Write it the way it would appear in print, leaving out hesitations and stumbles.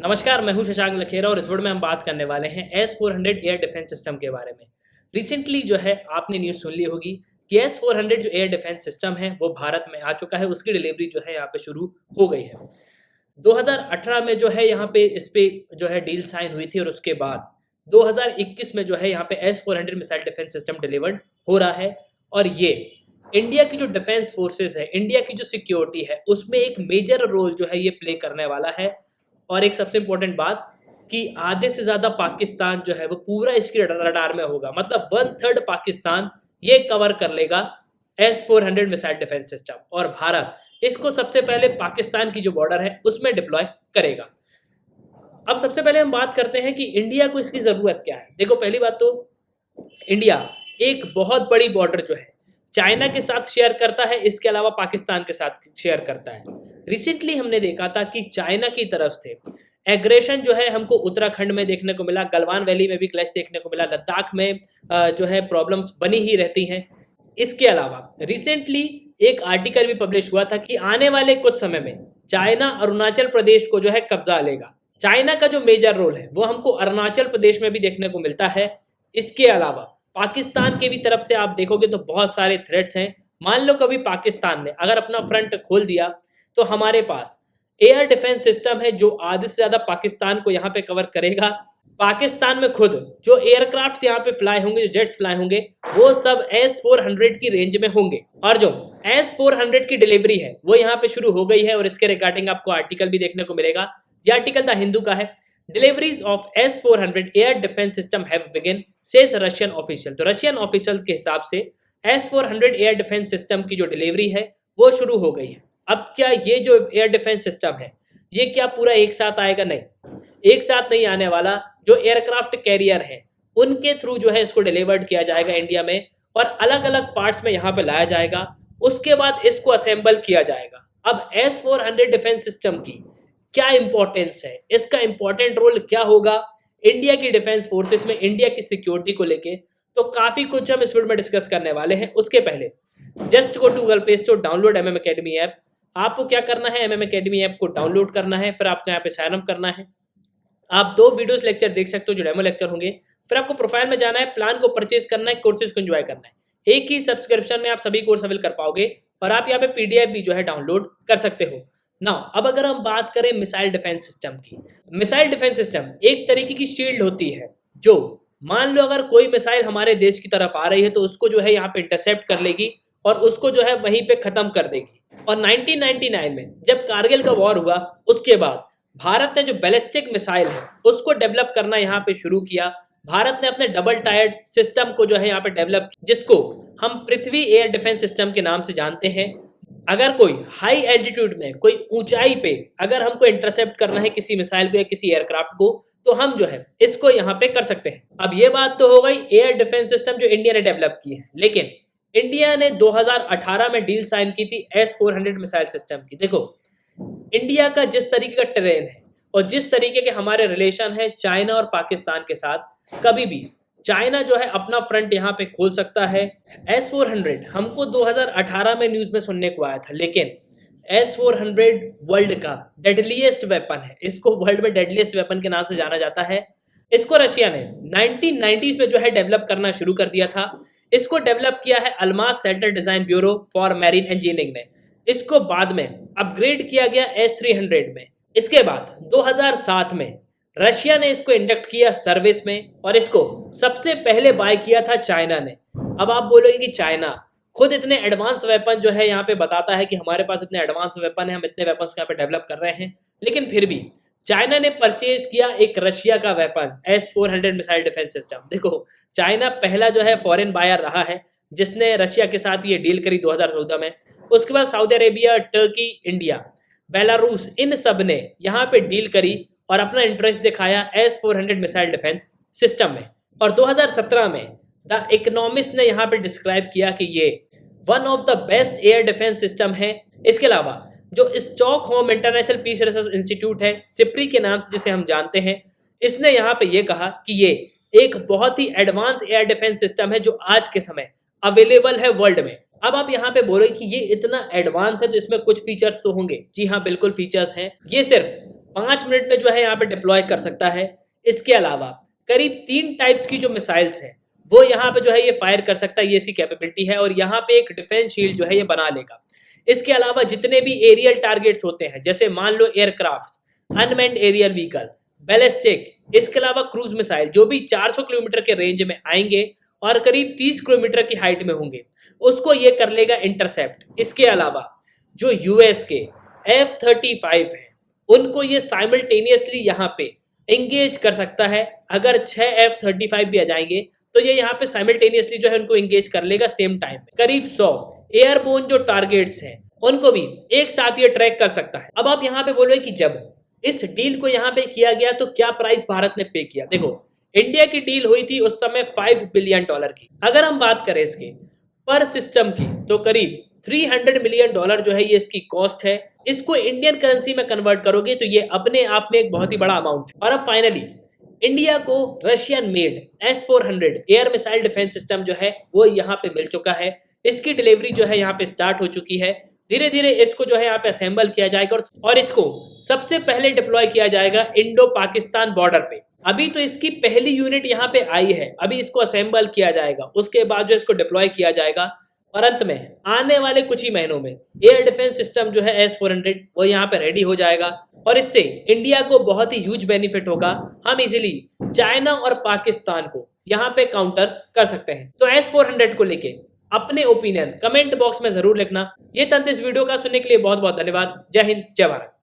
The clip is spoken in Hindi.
नमस्कार, मैं हूं शशांक लखेरा और इस वीडियो में हम बात करने वाले हैं S-400 एयर डिफेंस सिस्टम के बारे में। रिसेंटली जो है आपने न्यूज़ सुन ली होगी कि S-400 जो एयर डिफेंस सिस्टम है वो भारत में आ चुका है। उसकी डिलीवरी जो है यहाँ पे शुरू हो गई है। 2018 में जो है यहाँ पे इस पे जो है डील साइन हुई थी और उसके बाद 2021 में जो है यहाँ पे S-400 missile defence system delivered हो रहा है। और ये इंडिया की जो डिफेंस फोर्सेस है, इंडिया की जो सिक्योरिटी है, उसमें एक मेजर रोल जो है ये प्ले करने वाला है। और एक सबसे इम्पोर्टेंट बात कि आधे से ज़्यादा पाकिस्तान जो है वो पूरा इसके रडार में होगा, मतलब 1/3 पाकिस्तान ये कवर कर लेगा S-400 मिसाइल डिफेंस सिस्टम। और भारत इसको सबसे पहले पाकिस्तान की जो बॉर्डर है उसमें डिप्लॉय करेगा। अब सबसे पहले हम बात करते हैं कि इंडिया को इसकी ज़रूरत क्या है। देखो, पहली बात तो इंडिया एक बहुत बड़ी बॉर्डर जो है चाइना के साथ शेयर करता है, इसके अलावा पाकिस्तान के साथ शेयर करता है। रिसेंटली हमने देखा था कि चाइना की तरफ से एग्रेशन जो है हमको उत्तराखंड में देखने को मिला, गलवान वैली में भी क्लैश देखने को मिला, लद्दाख में जो है प्रॉब्लम्स बनी ही रहती हैं। इसके अलावा रिसेंटली एक आर्टिकल भी पब्लिश हुआ था कि आने वाले कुछ समय में चाइना अरुणाचल प्रदेश को जो है कब्जा लेगा। चाइना का जो मेजर रोल है वो हमको अरुणाचल प्रदेश में भी देखने को मिलता है। इसके अलावा पाकिस्तान की भी तरफ से आप देखोगे तो बहुत सारे थ्रेट्स हैं। मान लो कभी पाकिस्तान ने अगर अपना फ्रंट खोल दिया तो हमारे पास एयर डिफेंस सिस्टम है जो आधे से ज्यादा पाकिस्तान को यहाँ पे कवर करेगा। पाकिस्तान में खुद जो एयरक्राफ्ट यहाँ पे फ्लाई होंगे, जो जेट्स फ्लाई होंगे, वो सब S-400 की रेंज में होंगे। और जो S-400 की डिलीवरी है वो यहाँ पे शुरू हो गई है और इसके रिगार्डिंग आपको आर्टिकल भी देखने को मिलेगा। ये आर्टिकल द हिंदू का है। Deliveries of S-400 air defence system have begin, says Russian official. तो रशियन ऑफिशियल के हिसाब से S-400 एयर डिफेंस सिस्टम की जो डिलीवरी है वो शुरू हो गई है। अब क्या ये जो एयर डिफेंस सिस्टम है ये क्या पूरा एक साथ आएगा? नहीं, एक साथ नहीं आने वाला। जो एयरक्राफ्ट कैरियर है उनके थ्रू जो है इसको डिलीवर्ड किया जाएगा इंडिया में और अलग अलग पार्ट्स में यहाँ पे लाया जाएगा। उसके बाद इसको असेंबल किया जाएगा। अब S-400 डिफेंस सिस्टम की क्या इंपॉर्टेंस है, इसका इंपॉर्टेंट रोल क्या होगा इंडिया की डिफेंस फोर्सेस में, इंडिया की सिक्योरिटी को लेके, तो काफी कुछ हम इस वीडियो में डिस्कस करने वाले हैं। उसके पहले just go to Google Play Store, download MM Academy app. आपको क्या करना है, MM Academy ऐप को डाउनलोड करना है, फिर आपको यहाँ पे साइन अप करना है। आप 2 वीडियोस लेक्चर देख सकते हो जो डेमो लेक्चर होंगे। फिर आपको प्रोफाइल में जाना है, प्लान को परचेज करना है, कोर्सेज को एंजॉय करना है। एक ही सब्सक्रिप्शन में आप सभी कोर्स अवेल कर पाओगे और आप यहाँ पे PDF भी जो है डाउनलोड कर सकते हो। नाउ अब अगर हम बात करें मिसाइल डिफेंस सिस्टम की, मिसाइल डिफेंस सिस्टम एक तरीके की शील्ड होती है जो मान लो अगर कोई मिसाइल हमारे देश की तरफ आ रही है तो उसको जो है यहाँ पे इंटरसेप्ट कर लेगी और उसको जो है वहीं पे खत्म कर देगी। और 1999 में जब कारगिल का वॉर हुआ उसके बाद भारत ने जो बैलिस्टिक मिसाइल है उसको डेवलप करना यहाँ पे शुरू किया। भारत ने अपने डबल टायर्ड सिस्टम को जो है यहाँ पे डेवलप किया, जिसको हम पृथ्वी एयर डिफेंस सिस्टम के नाम से जानते हैं। अगर कोई हाई एल्टीट्यूड में, कोई ऊंचाई पे अगर हमको इंटरसेप्ट करना है किसी मिसाइल को या किसी एयरक्राफ्ट को, तो हम जो है इसको यहाँ पे कर सकते हैं। अब ये बात तो हो गई एयर डिफेंस सिस्टम जो इंडिया ने डेवलप की है। लेकिन इंडिया ने 2018 में डील साइन की थी S-400 मिसाइल सिस्टम की। देखो, इंडिया का जिस तरीके का ट्रेन है और जिस तरीके के हमारे रिलेशन है चाइना और पाकिस्तान के साथ, कभी भी चाइना जो है अपना फ्रंट यहाँ पे खोल सकता है। S-400 हमको 2018 में न्यूज में सुनने को आया था, लेकिन S-400 वर्ल्ड का डेडलीस्ट वेपन है। इसको वर्ल्ड में डेडलीस्ट वेपन के नाम से जाना जाता है। इसको रशिया ने 1990s में जो है डेवलप करना शुरू कर दिया था। इसको डेवलप किया है Almas central design bureau for marine engineering ने। इसको बाद में अपग्रेड किया गया S-300 में। इसके बाद 2007 में रशिया ने इसको इंडक्ट किया सर्विस में और इसको सबसे पहले बाय किया था चाइना ने। अब आप बोलोगे कि चाइना खुद इतने एडवांस वेपन जो है यहाँ पे बताता है कि हमारे पास इतने एडवांस वेपन है, हम इतने वेपन्स को यहाँ पे डेवलप कर रहे हैं, लेकिन फिर भी चाइना ने परचेज किया एक रशिया का weapon S-400 missile defence system. देखो, चाइना पहला जो है फॉरेन बायर रहा है जिसने रशिया के साथ ये डील करी 2014 में। उसके बाद Saudi Arabia, Turkey, India, Belarus, इन सब ने यहाँ पे डील करी और अपना इंटरेस्ट दिखाया S-400 मिसाइल डिफेंस सिस्टम में। और 2017 में द इकोनॉमिस्ट ने यहाँ पे डिस्क्राइब किया कि ये one of the best air defence system है। इसके अलावा जो Stockholm International Peace Research Institute है, सिप्री के नाम से जिसे हम जानते हैं, इसने यहाँ पे ये कहा कि ये एक बहुत ही एडवांस एयर डिफेंस सिस्टम है जो आज के समय अवेलेबल है वर्ल्ड में। अब आप यहाँ पे बोले कि ये इतना एडवांस है तो इसमें कुछ फीचर्स तो होंगे। जी हाँ, बिल्कुल फीचर्स हैं। ये सिर्फ 5 मिनट में जो है यहाँ पे डिप्लॉय कर सकता है। इसके अलावा करीब 3 टाइप्स की जो मिसाइल्स हैं वो यहाँ पे जो है ये फायर कर सकता है, ये इसकी कैपेबिलिटी है, और यहाँ पे एक डिफेंस शील्ड जो है ये बना लेगा। इसके अलावा जितने भी एरियल टारगेट्स होते हैं, जैसे मान लो aircraft, unmanned aerial vehicle, ballistic, इसके अलावा क्रूज मिसाइल, जो भी 400 किलोमीटर के रेंज में आएंगे और करीब 30 किलोमीटर की हाइट में होंगे, उसको ये कर लेगा इंटरसेप्ट। इसके अलावा जो यूएस के F-35 हैं उनको ये साइमल्टेनियसली यहाँ पे एंगेज कर सकता है। अगर 6 F-35 भी आ जाएंगे तो ये यहाँ पे साइमल्टेनियसली जो है उनको एंगेज कर लेगा सेम टाइम में। करीब 100 एयरबोर्न जो टारगेट्स हैं उनको भी एक साथ ये ट्रैक कर सकता है। अब आप यहाँ पे बोलोगे कि जब इस डील को यहाँ पे किया गया तो क्या प्राइस भारत ने पे किया। देखो, इंडिया की डील हुई थी उस समय $5 बिलियन की। अगर हम बात करें इसके पर सिस्टम की तो करीब $300 मिलियन जो है ये इसकी कॉस्ट है। इसको इंडियन करेंसी में कन्वर्ट करोगे तो ये अपने आप में एक बहुत ही बड़ा अमाउंट है। और अब फाइनली इंडिया को Russian made S-400 air missile defence system जो है वो यहाँ पे मिल चुका है। इसकी डिलीवरी जो है यहाँ पे स्टार्ट हो चुकी है। धीरे धीरे इसको जो है यहाँ पे असेंबल किया जाएगा और इसको सबसे पहले डिप्लॉय किया जाएगा इंडो पाकिस्तान बॉर्डर पे। अभी तो इसकी पहली यूनिट यहाँ पे आई है, अभी इसको असेंबल किया जाएगा, उसके बाद जो इसको डिप्लॉय किया जाएगा और अंत में आने वाले कुछ ही महीनों में एयर डिफेंस सिस्टम जो है S-400 वो यहाँ पे रेडी हो जाएगा और इससे इंडिया को बहुत ही ह्यूज बेनिफिट होगा। हम इजीली चाइना और पाकिस्तान को यहाँ पे काउंटर कर सकते हैं। तो S-400 को लेके अपने ओपिनियन कमेंट बॉक्स में जरूर लिखना। ये तंत्र इस वीडियो का सुनने के लिए बहुत बहुत धन्यवाद। जय हिंद, जय भारत।